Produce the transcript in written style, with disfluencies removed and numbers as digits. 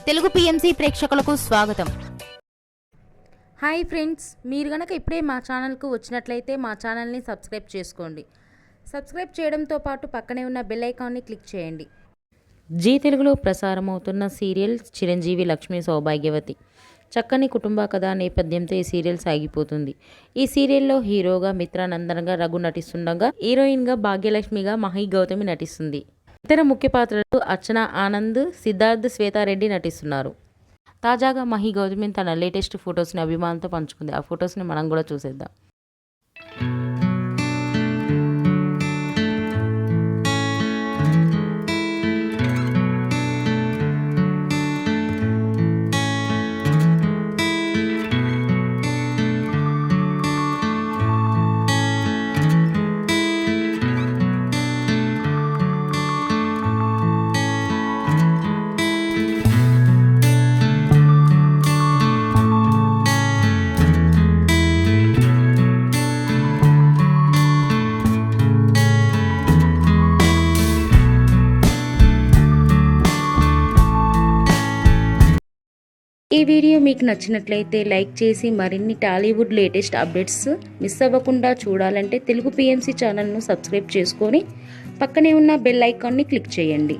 Telugu PMC ప్రేక్షకులకు స్వాగతం. Hi friends, మీరు గనక ఇప్పుడే మా ఛానల్కు వచ్చినట్లయితే మా ఛానల్ని సబ్స్క్రైబ్ చేసుకోండి. సబ్స్క్రైబ్ చేయడంతో పాటు పక్కనే ఉన్న బెల్ ఐకాన్ని క్లిక్ చేయండి. జీ తెలుగులో ప్రసారమవుతున్న సీరియల్ చిరంజీవి లక్ష్మీ సౌభాగ్యవతి. చక్కని కుటుంబ కథ నేపథ్యంతో ఈ సీరియల్ సాగిపోతుంది. ఈ సీరియల్లో హీరోగా మిత్రానందన్గా రఘు నటిస్తుండగా, హీరోయిన్గా భాగ్యలక్ష్మిగా మహి గౌతమి నటిస్తుంది. ఇతర ముఖ్య పాత్రలు అర్చన ఆనంద్, సిద్ధార్థ్, శ్వేతారెడ్డి నటిస్తున్నారు. తాజాగా మహి గౌతమి తన లేటెస్ట్ ఫొటోస్ని అభిమానులతో పంచుకుంది. ఆ ఫొటోస్ని మనం కూడా చూసేద్దాం. ఈ వీడియో మీకు నచ్చినట్లయితే లైక్ చేసి మరిన్ని టాలీవుడ్ లేటెస్ట్ అప్డేట్స్ మిస్ అవ్వకుండా చూడాలంటే తెలుగు పిఎంసి ఛానల్ను సబ్స్క్రైబ్ చేసుకొని పక్కనే ఉన్న బెల్ ఐకాన్ని క్లిక్ చేయండి.